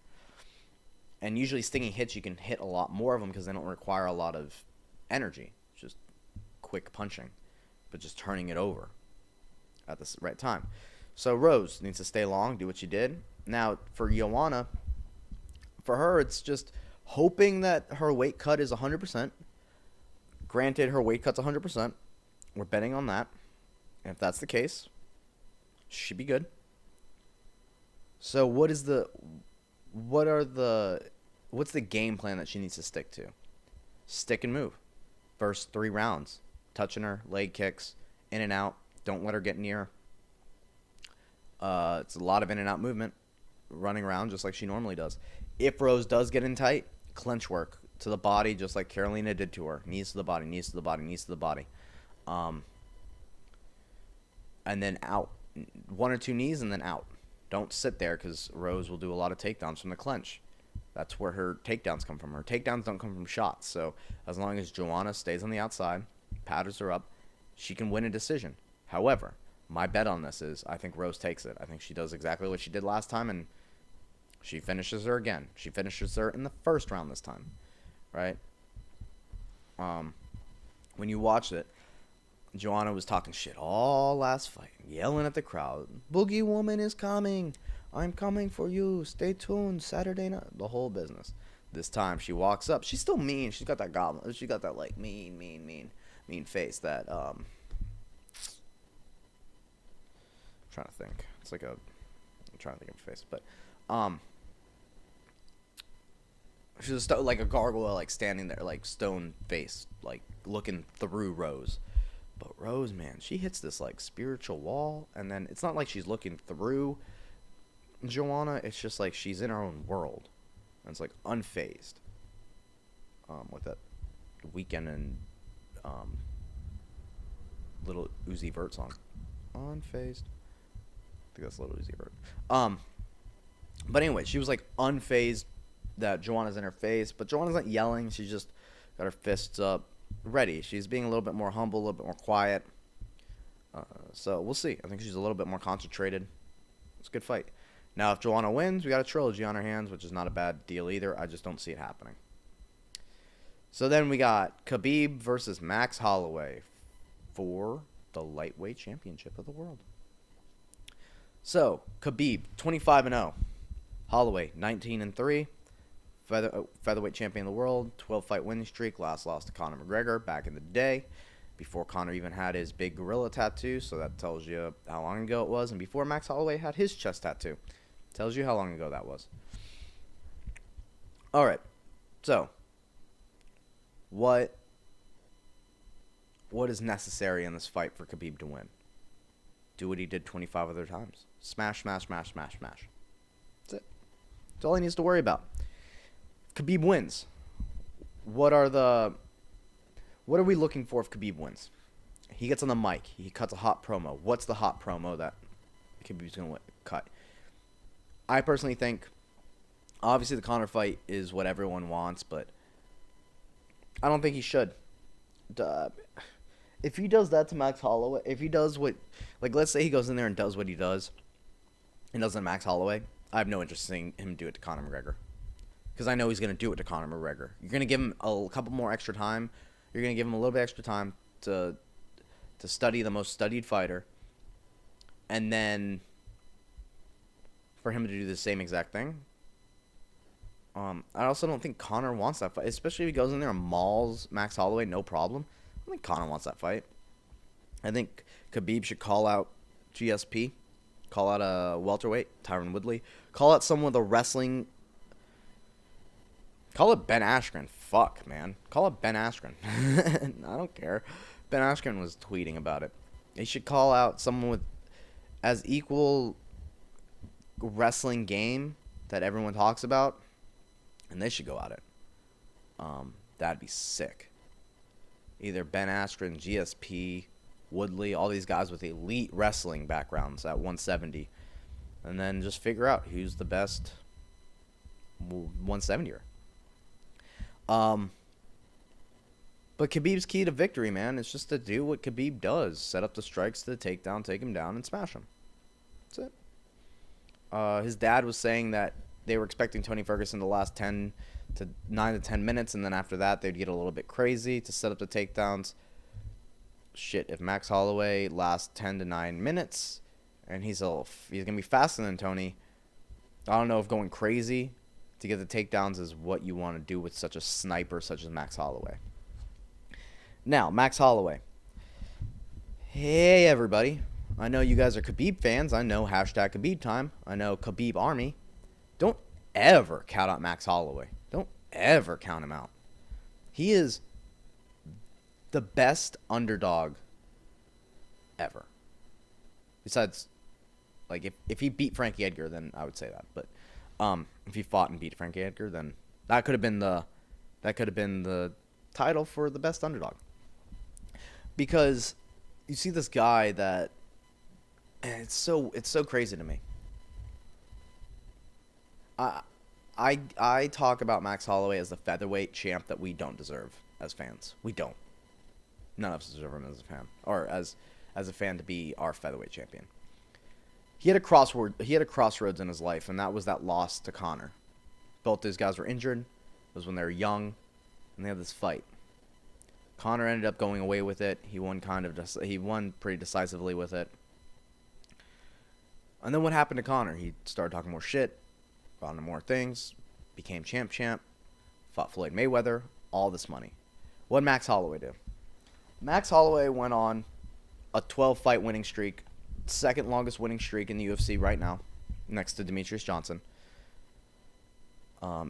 And usually stinging hits, you can hit a lot more of them because they don't require a lot of energy. It's just quick punching, but just turning it over at the right time. So Rose needs to stay long, do what she did. Now, for Joanna, for her, it's just hoping that her weight cut is 100%. Granted, her weight cut's 100%. We're betting on that. And if that's the case, she should be good. So what's the game plan that she needs to stick to? Stick and move. First 3 rounds. Touching her, leg kicks, in and out. Don't let her get near. It's a lot of in and out movement, running around just like she normally does. If Rose does get in tight, clinch work to the body just like Karolina did to her. Knees to the body, knees to the body, knees to the body. And then out. 1 or 2 knees and then out. Don't sit there because Rose will do a lot of takedowns from the clinch. That's where her takedowns come from. Her takedowns don't come from shots. So as long as Joanna stays on the outside, patters her up, she can win a decision. However, my bet on this is I think Rose takes it. I think she does exactly what she did last time, and she finishes her again. She finishes her in the first round this time, right? When you watched it, Joanna was talking shit all last fight, yelling at the crowd. Boogie Woman is coming. I'm coming for you. Stay tuned. Saturday night. The whole business. This time she walks up. She's still mean. She's got that goblin. She got that like mean face that trying to think. It's like I'm trying to think of a face, but she's like a gargoyle, like standing there, like stone face, like looking through Rose. But Rose, man, she hits this like spiritual wall, and then it's not like she's looking through Joanna. It's just like she's in her own world, and it's like unfazed. With that Weekend and Little Uzi Vert song, unfazed. I think that's Little Uzi Vert. But anyway, she was like unfazed that Joanna's in her face, but Joanna's not yelling. She's just got her fists up, ready. She's being a little bit more humble, a little bit more quiet. So we'll see. I think she's a little bit more concentrated. It's a good fight. Now, if Joanna wins, we got a trilogy on our hands, which is not a bad deal either. I just don't see it happening. So then we got Khabib versus Max Holloway for the lightweight championship of the world. So, Khabib, 25-0. Holloway, 19-3. Featherweight champion of the world, 12-fight winning streak. Last loss to Conor McGregor back in the day, before Conor even had his big gorilla tattoo, so that tells you how long ago it was. And before Max Holloway had his chest tattoo, tells you how long ago that was. All right, so what is necessary in this fight for Khabib to win? Do what he did 25 other times. Smash, smash, smash, smash, smash. That's it. That's all he needs to worry about. Khabib wins. What are we looking for if Khabib wins? He gets on the mic. He cuts a hot promo. What's the hot promo that Khabib's going to cut? I personally think, obviously the Conor fight is what everyone wants, but I don't think he should. If he does that to Max Holloway, if he does what, like, let's say he goes in there and does what he does, and does it to Max Holloway, I have no interest in seeing him do it to Conor McGregor. Because I know he's going to do it to Conor McGregor. You're going to give him a couple more extra time. You're going to give him a little bit extra time to study the most studied fighter. And then for him to do the same exact thing. I also don't think Conor wants that fight, especially if he goes in there and mauls Max Holloway, no problem. I don't think Conor wants that fight. I think Khabib should call out GSP, call out a welterweight, Tyron Woodley, call out someone with a wrestling. Call it Ben Askren. Fuck, man. Call it Ben Askren. I don't care. Ben Askren was tweeting about it. They should call out someone with as equal wrestling game that everyone talks about, and they should go at it. That'd be sick. Either Ben Askren, GSP, Woodley, all these guys with elite wrestling backgrounds at 170, and then just figure out who's the best 170er. But Khabib's key to victory, man, is just to do what Khabib does. Set up the strikes to the takedown, take him down, and smash him. That's it. His dad was saying that they were expecting Tony Ferguson the last 9 to 10 minutes, and then after that, they'd get a little bit crazy to set up the takedowns. Shit, if Max Holloway lasts 10 to 9 minutes, and he's going to be faster than Tony, I don't know if going crazy to get the takedowns is what you want to do with such a sniper such as Max Holloway. Now, Max Holloway. Hey, everybody. I know you guys are Khabib fans. I know hashtag Khabib time. I know Khabib Army. Don't ever count out Max Holloway. Don't ever count him out. He is the best underdog ever. Besides, like, if he beat Frankie Edgar, then I would say that. But if he fought and beat Frankie Edgar, then that could have been the title for the best underdog. Because you see this guy that, and it's so crazy to me. I talk about Max Holloway as the featherweight champ that we don't deserve as fans. We don't. None of us deserve him as a fan, or as a fan to be our featherweight champion. He had a crossroads in his life, and that was that loss to Conor. Both those guys were injured. It was when they were young, and they had this fight. Conor ended up going away with it. He won pretty decisively with it. And then what happened to Conor? He started talking more shit, got into more things, became champ, fought Floyd Mayweather, all this money. What did Max Holloway do? Max Holloway went on a 12-fight winning streak, second longest winning streak in the UFC right now, next to Demetrius Johnson.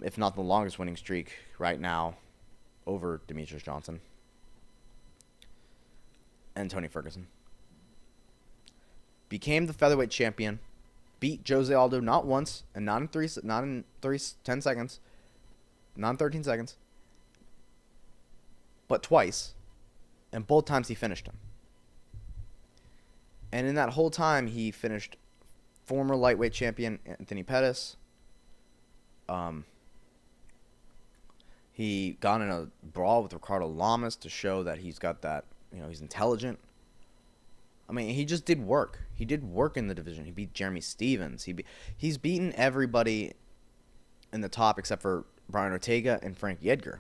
If not the longest winning streak right now over Demetrius Johnson and Tony Ferguson. Became the featherweight champion, beat Jose Aldo not once and not in 10 seconds, not in 13 seconds, but twice, and both times he finished him. And in that whole time, he finished former lightweight champion Anthony Pettis. He got in a brawl with Ricardo Lamas to show that he's got that, he's intelligent. I mean, he just did work. He did work in the division. He beat Jeremy Stevens. He's beaten everybody in the top except for Brian Ortega and Frankie Edgar.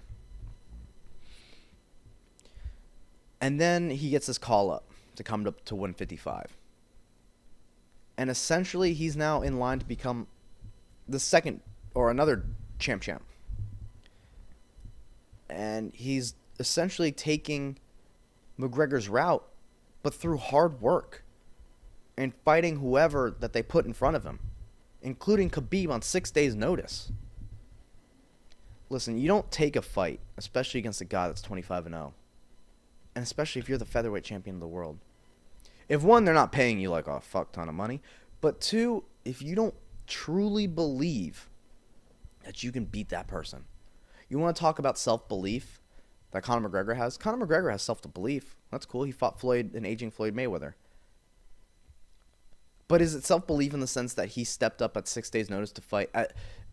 And then he gets this call up to come up to 155. And essentially, he's now in line to become the second or another champ. And he's essentially taking McGregor's route, but through hard work and fighting whoever that they put in front of him, including Khabib on 6 days' notice. Listen, you don't take a fight, especially against a guy that's 25-0, and especially if you're the featherweight champion of the world. If one, they're not paying you like a fuck ton of money, but two, if you don't truly believe that you can beat that person. You want to talk about self-belief that Conor McGregor has? Conor McGregor has self-belief. That's cool. He fought an aging Floyd Mayweather. But is it self-belief in the sense that he stepped up at 6 days' notice to fight?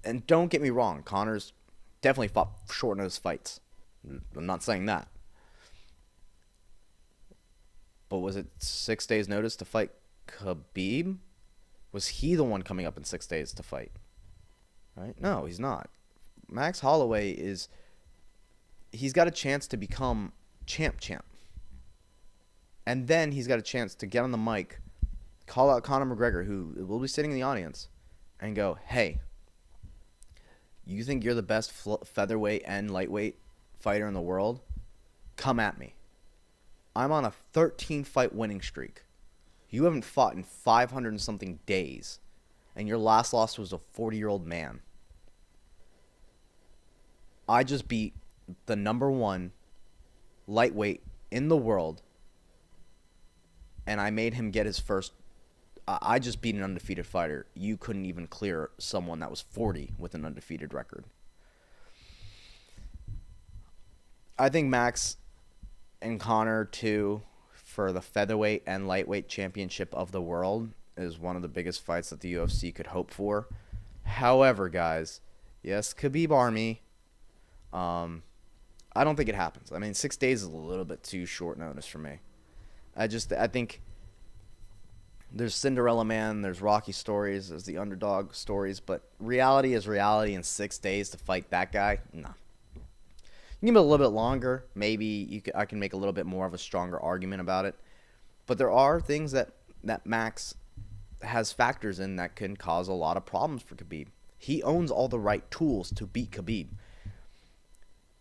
And don't get me wrong, Conor's definitely fought short-notice fights. I'm not saying that. But was it 6 days' notice to fight Khabib? Was he the one coming up in 6 days to fight? Right? No, he's not. Max Holloway he's got a chance to become champ. And then he's got a chance to get on the mic, call out Conor McGregor, who will be sitting in the audience, and go, hey, you think you're the best featherweight and lightweight fighter in the world? Come at me. I'm on a 13-fight winning streak. You haven't fought in 500 and something days, and your last loss was a 40-year-old man. I just beat the number one lightweight in the world, and I made him get his first. I just beat an undefeated fighter. You couldn't even clear someone that was 40 with an undefeated record. I think Max and Conor, too, for the featherweight and lightweight championship of the world, is one of the biggest fights that the UFC could hope for. However, guys, yes, Khabib Army. I don't think it happens. I mean, 6 days is a little bit too short notice for me. I think there's Cinderella Man, there's Rocky stories, there's the underdog stories, but reality is reality. In 6 days to fight that guy, no. You give it a little bit longer, maybe I can make a little bit more of a stronger argument about it. But there are things that Max has factors in that can cause a lot of problems for Khabib. He owns all the right tools to beat Khabib.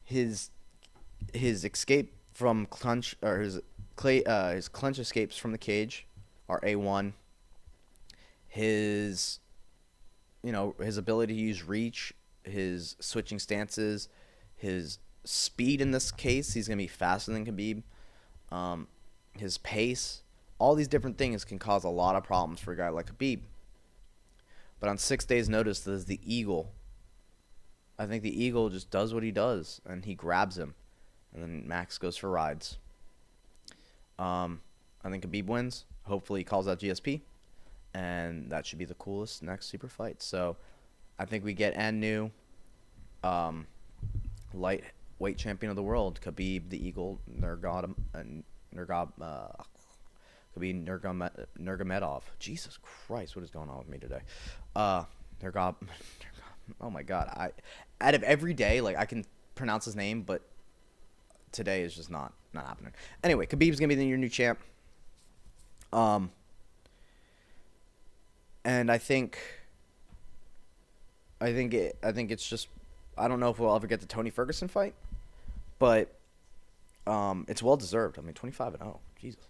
His escape from clinch, or his clinch escapes from the cage are A1. His ability to use reach, his switching stances, his speed in this case, he's going to be faster than Khabib. His pace, all these different things can cause a lot of problems for a guy like Khabib. But on 6 days' notice, there's the Eagle. I think the Eagle just does what he does, and he grabs him. And then Max goes for rides. I think Khabib wins. Hopefully he calls out GSP. And that should be the coolest next super fight. So I think we get new lightweight champion of the world, Khabib the Eagle Nurmagomedov. Jesus Christ, what is going on with me today? Oh my God! Out of every day, I can pronounce his name, but today is just not happening. Anyway, Khabib's gonna be your new champ. And I think it's just, I don't know if we'll ever get the Tony Ferguson fight, but it's well deserved. I mean, 25-0, Jesus,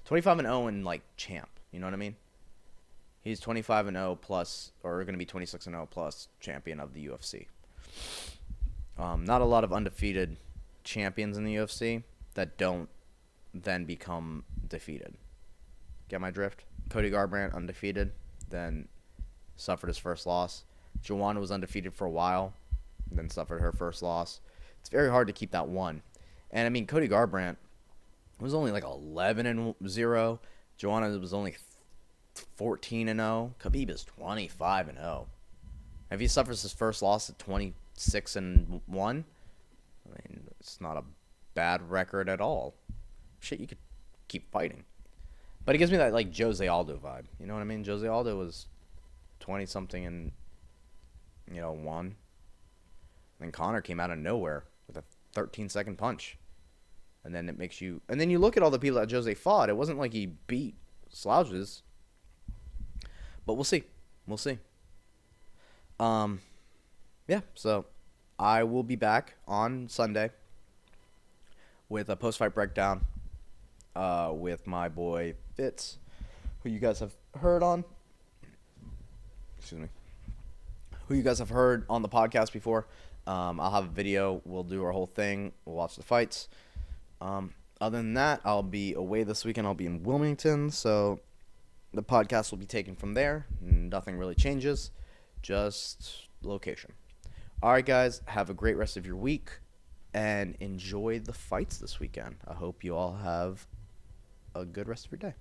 25-0 and champ. You know what I mean? He's 25-0 plus, or going to be 26-0 plus champion of the UFC. Not a lot of undefeated champions in the UFC that don't then become defeated. Get my drift? Cody Garbrant, undefeated, then suffered his first loss. Joanna was undefeated for a while, then suffered her first loss. It's very hard to keep that one. And, I mean, Cody Garbrant was only like 11-0. Joanna was only 14-0. Khabib is 25-0. If he suffers his first loss at 26-1, I mean, it's not a bad record at all. Shit, you could keep fighting. But it gives me that, like, Jose Aldo vibe. You know what I mean? Jose Aldo was 20-something and, 1. And Conor came out of nowhere with a 13-second punch. And then it makes you... And then you look at all the people that Jose fought. It wasn't like he beat slouches. But we'll see. We'll see. Yeah, so I will be back on Sunday with a post-fight breakdown with my boy Fitz, who you guys have heard on. Excuse me. Who you guys have heard on the podcast before. I'll have a video. We'll do our whole thing. We'll watch the fights. Other than that, I'll be away this weekend. I'll be in Wilmington, so the podcast will be taken from there. Nothing really changes, just location. All right, guys, have a great rest of your week, and enjoy the fights this weekend. I hope you all have a good rest of your day.